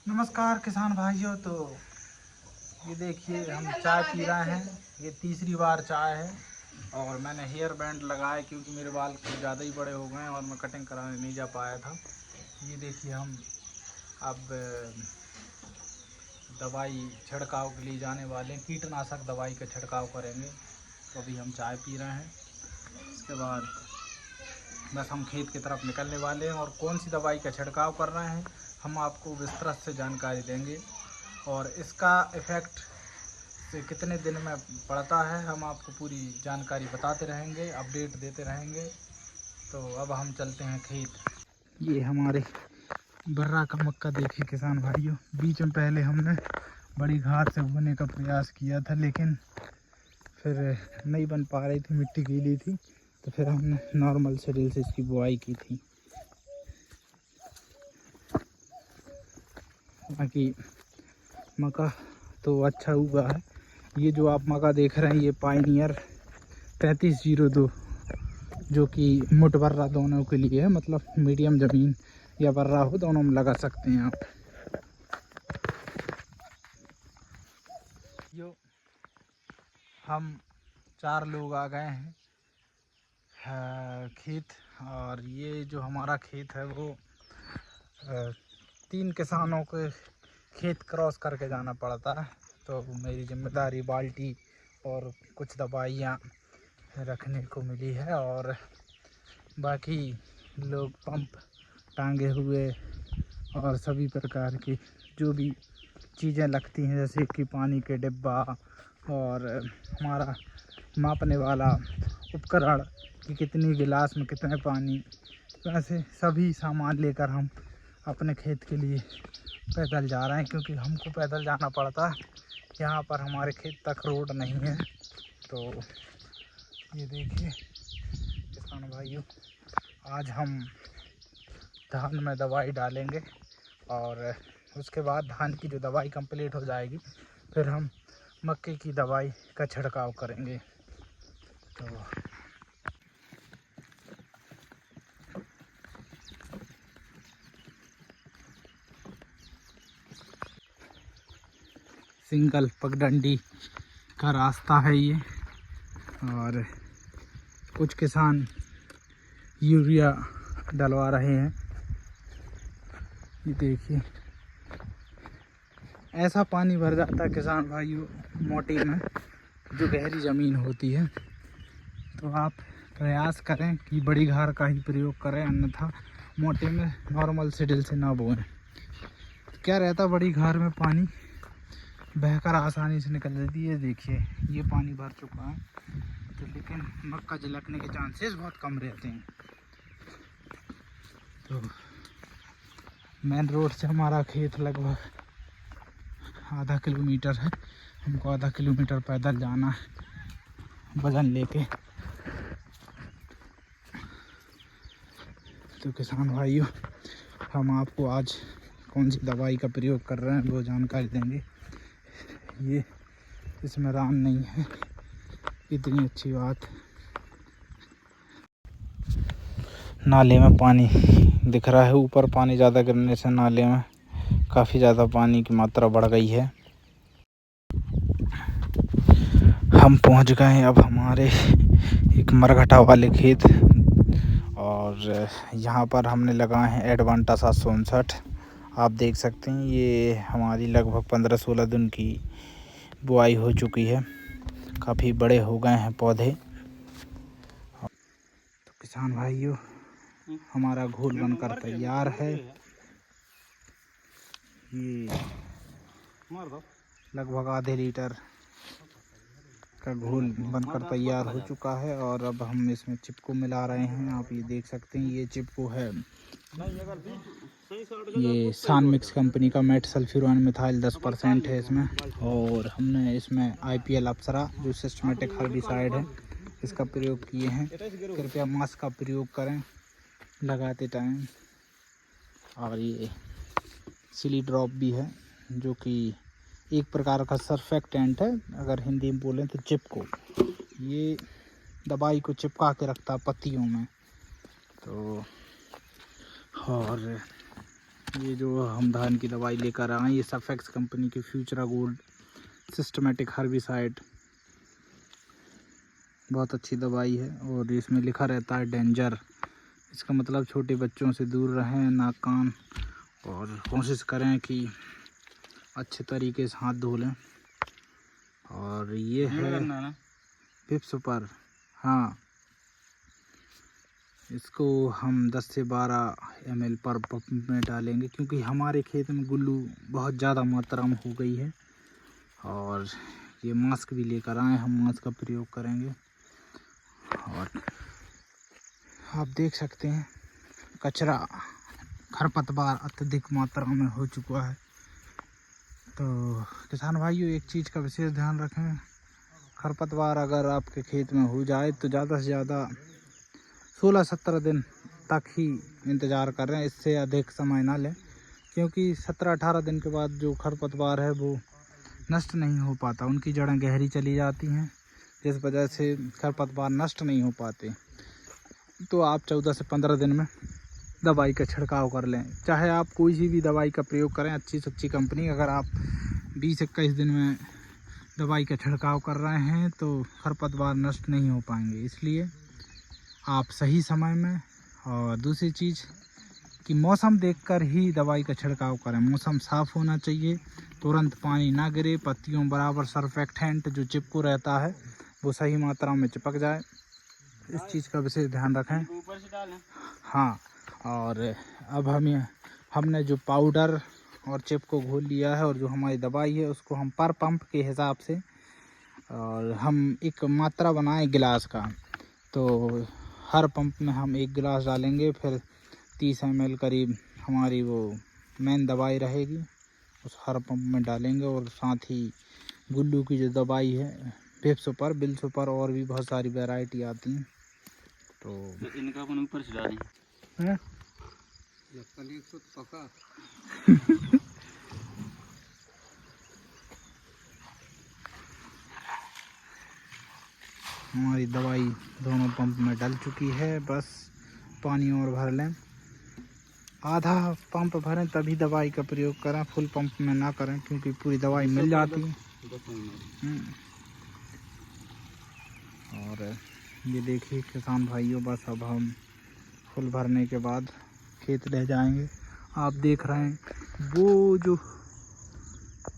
नमस्कार किसान भाइयों। तो ये देखिए हम चाय पी रहे हैं। ये तीसरी बार चाय है और मैंने हेयर बैंड लगाया क्योंकि मेरे बाल कुछ ज़्यादा ही बड़े हो गए हैं और मैं कटिंग कराने नहीं जा पाया था। ये देखिए हम अब दवाई छिड़काव के लिए जाने वाले हैं, कीटनाशक दवाई का छिड़काव करेंगे। तो अभी हम चाय पी रहे हैं, इसके बाद बस हम खेत की तरफ निकलने वाले हैं और कौन सी दवाई का छिड़काव कर रहे हैं हम आपको विस्तृत से जानकारी देंगे और इसका इफ़ेक्ट से कितने दिन में पड़ता है हम आपको पूरी जानकारी बताते रहेंगे, अपडेट देते रहेंगे। तो अब हम चलते हैं खेत। ये हमारे बर्रा का मक्का देखिए किसान भाइयों, बीच में पहले हमने बड़ी घास से बोने का प्रयास किया था लेकिन फिर नहीं बन पा रही थी, मिट्टी गीली थी, तो फिर हमने नॉर्मल शेड्यूल से इसकी बुआई की थी। बाकी मक्का तो अच्छा उगा है। ये जो आप मक्का देख रहे हैं ये पायनियर 3302 जो कि मुठ बर्रा दोनों के लिए है, मतलब मीडियम ज़मीन या बर्रा हो दोनों में लगा सकते हैं आप। यो हम 4 लोग आ गए हैं खेत, और ये जो हमारा खेत है वो 3 किसानों के खेत क्रॉस करके जाना पड़ता है। तो मेरी जिम्मेदारी बाल्टी और कुछ दवाइयाँ रखने को मिली है और बाकी लोग पंप टांगे हुए और सभी प्रकार की जो भी चीज़ें लगती हैं जैसे कि पानी के डिब्बा और हमारा मापने वाला उपकरण कि कितनी गिलास में कितने पानी, वैसे सभी सामान लेकर हम अपने खेत के लिए पैदल जा रहे हैं क्योंकि हमको पैदल जाना पड़ता है, यहाँ पर हमारे खेत तक रोड नहीं है। तो ये देखिए किसान भाइयों, आज हम धान में दवाई डालेंगे और उसके बाद धान की जो दवाई कंप्लीट हो जाएगी फिर हम मक्के की दवाई का छिड़काव करेंगे। तो सिंगल पगडंडी का रास्ता है ये, और कुछ किसान यूरिया डलवा रहे हैं। ये देखिए ऐसा पानी भर जाता है किसान भाइयों मोटी में, जो गहरी ज़मीन होती है। तो आप प्रयास करें कि बड़ी घार का ही प्रयोग करें, अन्यथा मोटे में नॉर्मल सिडिल से ना बोएं। तो क्या रहता बड़ी घार में पानी बहकर आसानी से निकल जाती है। देखिए ये पानी भर चुका है, तो लेकिन मक्का झलकने के चांसेस बहुत कम रहते हैं। तो मेन रोड से हमारा खेत लगभग आधा किलोमीटर है, हमको आधा किलोमीटर पैदल जाना है वजन लेके। तो किसान भाइयों हम आपको आज कौन सी दवाई का प्रयोग कर रहे हैं वो जानकारी देंगे। ये इसमें रान नहीं है, इतनी अच्छी बात। नाले में पानी दिख रहा है, ऊपर पानी ज़्यादा गिरने से नाले में काफ़ी ज़्यादा पानी की मात्रा बढ़ गई है। हम पहुंच गए हैं अब हमारे एक मरघटा वाले खेत, और यहाँ पर हमने लगाए हैं एडवांटा 759। आप देख सकते हैं ये हमारी लगभग 15-16 दिन की बुआई हो चुकी है, काफ़ी बड़े हो गए हैं पौधे। तो किसान भाइयों हमारा घोल बनकर तैयार है। ये लगभग आधे लीटर का घोल बनकर तैयार हो चुका है और अब हम इसमें चिपको मिला रहे हैं। आप ये देख सकते हैं ये चिपको है, ये सानमिक्स कंपनी का मेट सल्फ्यूरान मिथाइल 10% है इसमें, और हमने इसमें IPL अप्सरा जो सिस्टमेटिक हर्बिसाइड है इसका प्रयोग किए हैं। कृपया मास्क का प्रयोग करें लगाते टाइम। और ये सिली ड्रॉप भी है जो कि एक प्रकार का सर्फेक्टेंट है, अगर हिंदी में बोलें तो चिपको। ये दवाई को चिपका के रखता है पत्तियों में। तो और ये जो हम धान की दवाई लेकर आए, ये सफेक्स कंपनी की फ्यूचरा गोल्ड सिस्टमेटिक हर्बिसाइड, बहुत अच्छी दवाई है। और इसमें लिखा रहता है डेंजर, इसका मतलब छोटे बच्चों से दूर रहें, नाक कान, और कोशिश करें कि अच्छे तरीके से हाथ धो लें। और ये है पिप सुपर, हाँ, इसको हम 10 से 12 ml पर पंप में डालेंगे, क्योंकि हमारे खेत में गुल्लू बहुत ज़्यादा मात्रा में हो गई है। और ये मास्क भी लेकर आए, हम मास्क का प्रयोग करेंगे। और आप देख सकते हैं कचरा, खरपतवार अत्यधिक मात्रा में हो चुका है। तो किसान भाइयों, एक चीज़ का विशेष ध्यान रखें, खरपतवार अगर आपके खेत में हो जाए तो ज़्यादा से ज़्यादा 16-17 दिन तक ही इंतज़ार करें, इससे अधिक समय ना लें, क्योंकि 17-18 दिन के बाद जो खरपतवार है वो नष्ट नहीं हो पाता, उनकी जड़ें गहरी चली जाती हैं, जिस वजह से खरपतवार नष्ट नहीं हो पाते। तो आप 14 से 15 दिन में दवाई का छिड़काव कर लें, चाहे आप कोई सी भी दवाई का प्रयोग करें, अच्छी से अच्छी कंपनी। अगर आप 20-21 दिन में दवाई का छिड़काव कर रहे हैं तो खरपतवार नष्ट नहीं हो पाएंगे। इसलिए आप सही समय में, और दूसरी चीज़ कि मौसम देखकर ही दवाई का छिड़काव करें। मौसम साफ़ होना चाहिए, तुरंत पानी ना गिरे, पत्तियों बराबर सरफेक्टेंट जो चिपको रहता है वो सही मात्रा में चिपक जाए, इस चीज़ का विशेष ध्यान रखें। ऊपर से डालें। हाँ, और अब हमने जो पाउडर और चिप को घोल लिया है, और जो हमारी दवाई है उसको हम पर पंप के हिसाब से, और हम एक मात्रा बनाएं गिलास का, तो हर पंप में हम 1 गिलास डालेंगे। फिर 30 ml करीब हमारी वो मेन दवाई रहेगी, उस हर पंप में डालेंगे। और साथ ही गुल्लू की जो दवाई है, पिप सुपर, बिल सुपर, और भी बहुत सारी वैरायटी आती हैं, तो इनका अपन ऊपर से डालें। हैं? हमारी दवाई दोनों पंप में डल चुकी है, बस पानी और भर लें। आधा पंप भरें तभी दवाई का प्रयोग करें, फुल पंप में ना करें, क्योंकि पूरी दवाई मिल जाती है। और ये देखिए किसान भाइयों, बस अब हम फुल भरने के बाद खेत ले जाएंगे। आप देख रहे हैं वो जो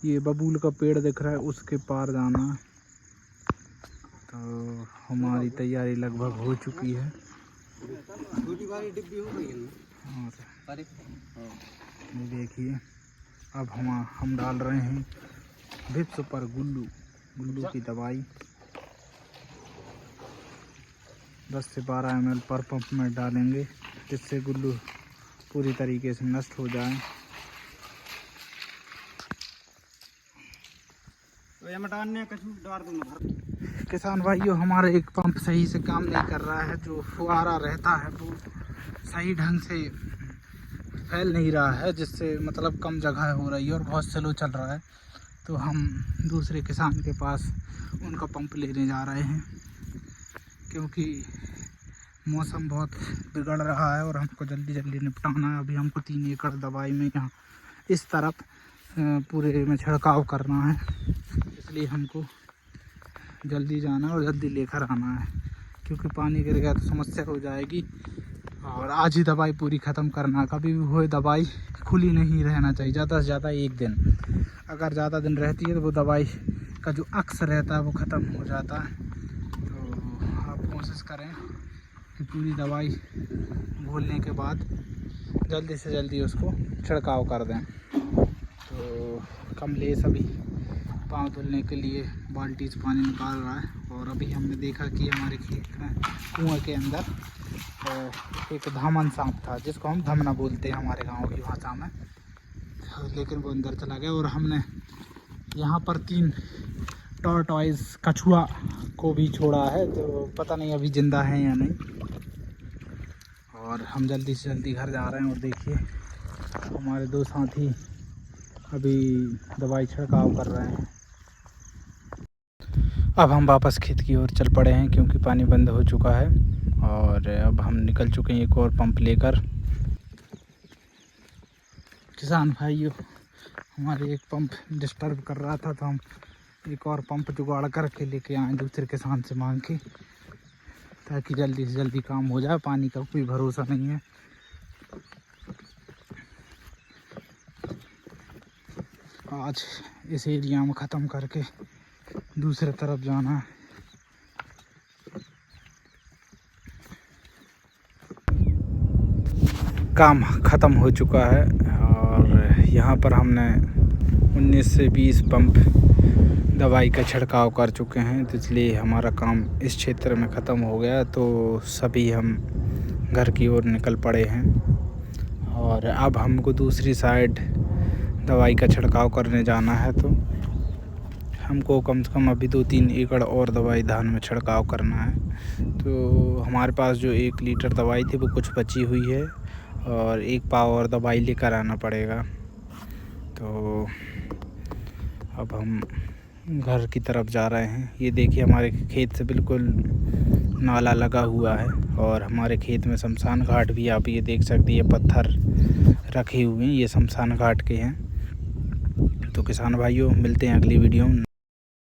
ये बबूल का पेड़ दिख रहा है, उसके पार जाना है। तो हमारी तैयारी लगभग हो चुकी है। छोटी वाली डिब्बी हो गई है ना। और ये देखिए, अब हम डाल रहे हैं पिप सुपर गुल्लू की दवाई, 10 से 12 ml पर पंप में डालेंगे, जिससे गुल्लू पूरी तरीके से नष्ट हो जाए। किसान भाइयों, हमारा एक पंप सही से काम नहीं कर रहा है, जो फुहारा रहता है वो सही ढंग से फैल नहीं रहा है, जिससे मतलब कम जगह हो रही है और बहुत स्लो चल रहा है। तो हम दूसरे किसान के पास उनका पंप लेने जा रहे हैं, क्योंकि मौसम बहुत बिगड़ रहा है और हमको जल्दी जल्दी निपटाना है। अभी हमको 3 एकड़ दवाई में यहाँ इस तरफ पूरे में छिड़काव करना है, इसलिए हमको जल्दी जाना है और जल्दी लेकर आना है, क्योंकि पानी गिर गया तो समस्या हो जाएगी। और आज ही दवाई पूरी ख़त्म करना है, कभी भी वो दवाई खुली नहीं रहना चाहिए, ज़्यादा से ज़्यादा 1 दिन। अगर ज़्यादा दिन रहती है तो वो दवाई का जो अक्स रहता है वो ख़त्म हो जाता है। तो आप कोशिश करें कि पूरी दवाई घोलने के बाद जल्दी से जल्दी उसको छिड़काव कर दें। तो कमलेश अभी पाँव धुलने के लिए बाल्टी से पानी निकाल रहा है, और अभी हमने देखा कि हमारे खेत में कुएँ के अंदर एक धामन सांप था, जिसको हम धमना बोलते हैं हमारे गांव की भाषा में, लेकिन वो अंदर चला गया। और हमने यहाँ पर 3 टॉर्टॉइस कछुआ को भी छोड़ा है, तो पता नहीं अभी ज़िंदा है या नहीं। और हम जल्दी से जल्दी घर जा रहे हैं। और देखिए हमारे 2 साथी अभी दवाई छिड़काव कर रहे हैं। अब हम वापस खेत की ओर चल पड़े हैं, क्योंकि पानी बंद हो चुका है, और अब हम निकल चुके हैं एक और पंप लेकर। किसान भाइयों, हमारे एक पंप डिस्टर्ब कर रहा था तो हम एक और पंप जुगाड़ करके लेके आए दूसरे किसान से मांग के, ताकि जल्दी से जल्दी काम हो जाए। पानी का कोई भरोसा नहीं है। आज इस एरिया में ख़त्म करके दूसरे तरफ जाना है। काम ख़त्म हो चुका है और यहाँ पर हमने 19 से 20 पंप दवाई का छिड़काव कर चुके हैं, तो इसलिए हमारा काम इस क्षेत्र में ख़त्म हो गया। तो सभी हम घर की ओर निकल पड़े हैं और अब हमको दूसरी साइड दवाई का छिड़काव करने जाना है। तो हमको कम से कम अभी 2-3 एकड़ और दवाई धान में छिड़काव करना है। तो हमारे पास जो 1 लीटर दवाई थी वो कुछ बची हुई है और 1 पाव और दवाई लेकर आना पड़ेगा। तो अब हम घर की तरफ जा रहे हैं। ये देखिए हमारे खेत से बिल्कुल नाला लगा हुआ है और हमारे खेत में शमशान घाट भी आप ये देख सकते हैं, ये पत्थर रखे हुए हैं, ये शमशान घाट के हैं। तो किसान भाइयों, मिलते हैं अगली वीडियो में।